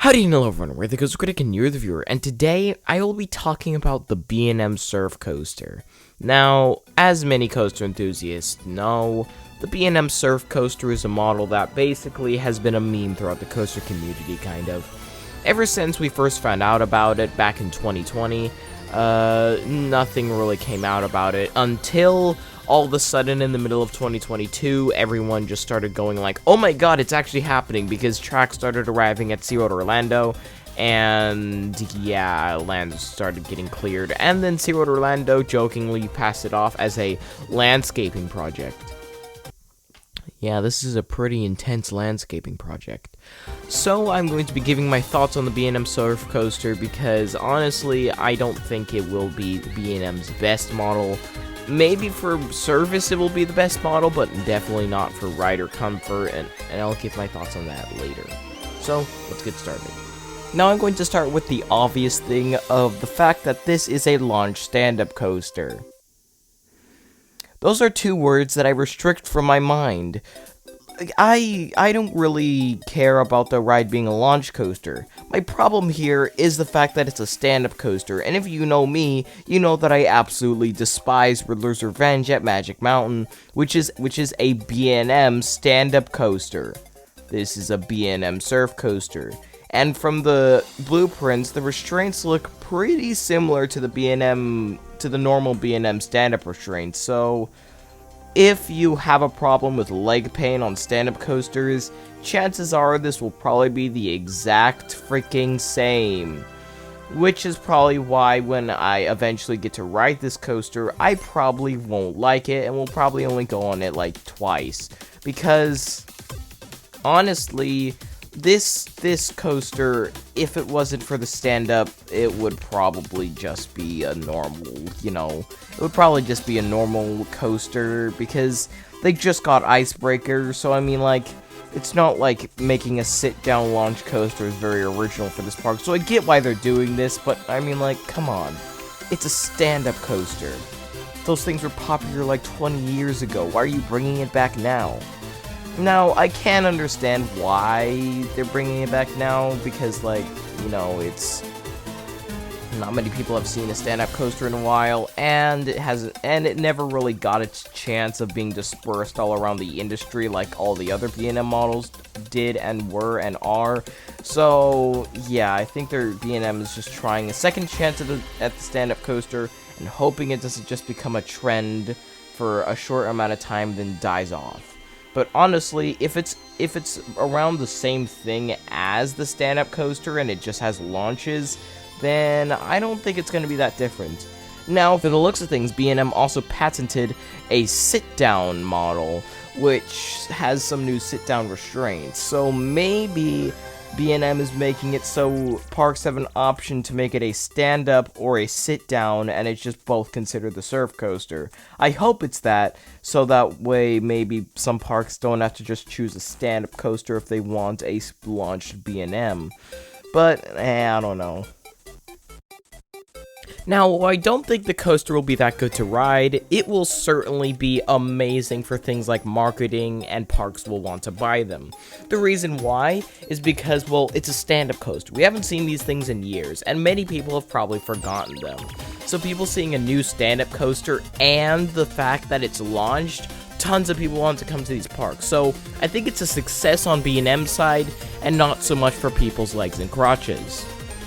Howdy and hello everyone, we're the Coaster Critic and you're the viewer, and today I will be talking about the B&M Surf Coaster. Now, as many coaster enthusiasts know, the B&M Surf Coaster is a model that basically has been a meme throughout the coaster community, kind of. Ever since we first found out about it back in 2020, nothing really came out about it until all of a sudden in the middle of 2022, everyone just started going like, oh my god, it's actually happening, because tracks started arriving at Seaworld Orlando, and yeah, land started getting cleared, and then Seaworld Orlando jokingly passed it off as a landscaping project. Yeah, this is a pretty intense landscaping project. So I'm going to be giving my thoughts on the B&M Surf Coaster because honestly, I don't think it will be B&M's best model. Maybe for service it will be the best model, but definitely not for rider comfort, and I'll give my thoughts on that later. So, let's get started. Now I'm going to start with the obvious thing of the fact that this is a launch stand-up coaster. Those are two words that I restrict from my mind. I don't really care about the ride being a launch coaster. My problem here is the fact that it's a stand-up coaster, and if you know me, you know that I absolutely despise Riddler's Revenge at Magic Mountain, which is a B&M stand-up coaster. This is a B&M surf coaster. And from the blueprints, the restraints look pretty similar to the normal B&M stand-up restraints, so if you have a problem with leg pain on stand-up coasters, chances are this will probably be the exact freaking same. Which is probably why when I eventually get to ride this coaster, I probably won't like it and will probably only go on it like twice. Because, honestly, this coaster, if it wasn't for the stand-up, it would probably just be a normal, it would probably just be a normal coaster, because they just got icebreakers, so I mean, like, it's not like making a sit-down launch coaster is very original for this park, so I get why they're doing this, but I mean, like, come on. It's a stand-up coaster. Those things were popular like 20 years ago. Why are you bringing it back now? Now, I can understand why they're bringing it back now, because, like, it's not many people have seen a stand-up coaster in a while, and it never really got its chance of being dispersed all around the industry like all the other B&M models did and were and are. So, yeah, I think their B&M is just trying a second chance at the stand-up coaster and hoping it doesn't just become a trend for a short amount of time then dies off. But honestly, if it's around the same thing as the stand-up coaster and it just has launches, then I don't think it's going to be that different. Now, for the looks of things, B&M also patented a sit-down model, which has some new sit-down restraints. So maybe B&M is making it so parks have an option to make it a stand-up or a sit-down, and it's just both considered the surf coaster. I hope it's that, so that way maybe some parks don't have to just choose a stand-up coaster if they want a launched B&M. But, I don't know. Now, while I don't think the coaster will be that good to ride, it will certainly be amazing for things like marketing, and parks will want to buy them. The reason why is because, well, it's a stand-up coaster. We haven't seen these things in years, and many people have probably forgotten them. So people seeing a new stand-up coaster and the fact that it's launched, tons of people want to come to these parks. So I think it's a success on B&M's side, and not so much for people's legs and crotches.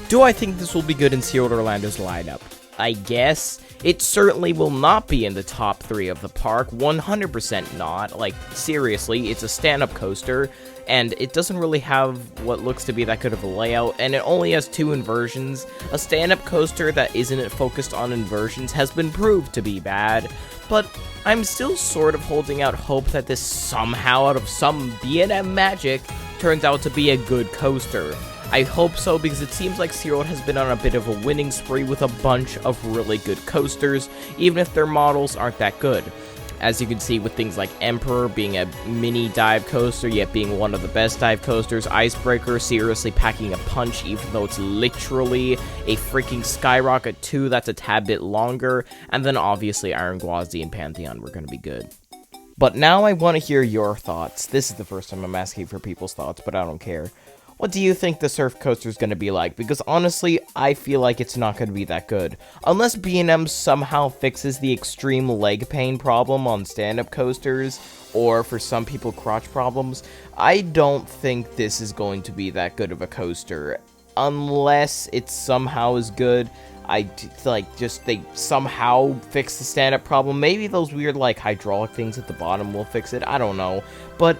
Do I think this will be good in Seaworld Orlando's lineup? I guess. It certainly will not be in the top 3 of the park, 100% not. Like, seriously, it's a stand-up coaster, and it doesn't really have what looks to be that good of a layout, and it only has 2 inversions. A stand-up coaster that isn't focused on inversions has been proved to be bad, but I'm still sort of holding out hope that this somehow, out of some B&M magic, turns out to be a good coaster. I hope so, because it seems like Seaworld has been on a bit of a winning spree with a bunch of really good coasters, even if their models aren't that good. As you can see with things like Emperor being a mini dive coaster, yet being one of the best dive coasters, Icebreaker seriously packing a punch, even though it's literally a freaking Skyrocket 2 that's a tad bit longer, and then obviously Iron Gwazi and Pantheon were going to be good. But now I want to hear your thoughts. This is the first time I'm asking for people's thoughts, but I don't care. What do you think the surf coaster is going to be like? Because honestly, I feel like it's not going to be that good. Unless B&M somehow fixes the extreme leg pain problem on stand-up coasters, or for some people crotch problems, I don't think this is going to be that good of a coaster. Unless it somehow is good. They somehow fix the stand-up problem. Maybe those weird, hydraulic things at the bottom will fix it. I don't know. But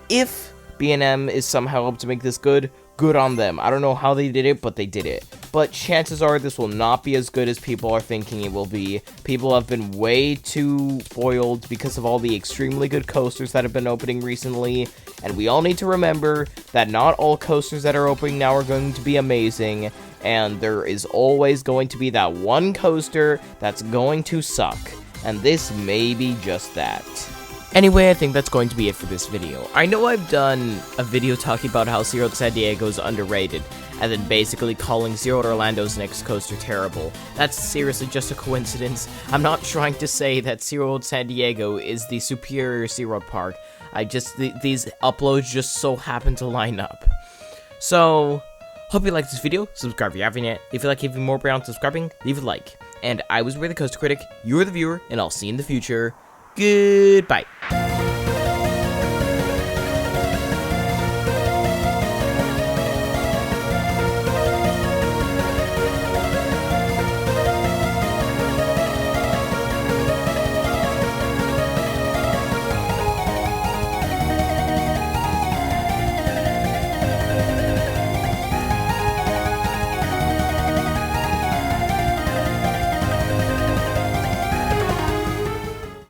if B&M is somehow able to make this good on them. I don't know how they did it, but they did it. But chances are this will not be as good as people are thinking it will be. People have been way too spoiled because of all the extremely good coasters that have been opening recently. And we all need to remember that not all coasters that are opening now are going to be amazing. And there is always going to be that one coaster that's going to suck. And this may be just that. Anyway, I think that's going to be it for this video. I know I've done a video talking about how Seaworld San Diego is underrated, and then basically calling Seaworld Orlando's next coaster terrible. That's seriously just a coincidence. I'm not trying to say that Seaworld San Diego is the superior Seaworld park. These uploads just so happen to line up. So, hope you liked this video. Subscribe if you haven't yet. If you like even more brown subscribing, leave a like. And I was the Coaster Critic, you were the viewer, and I'll see you in the future. Goodbye.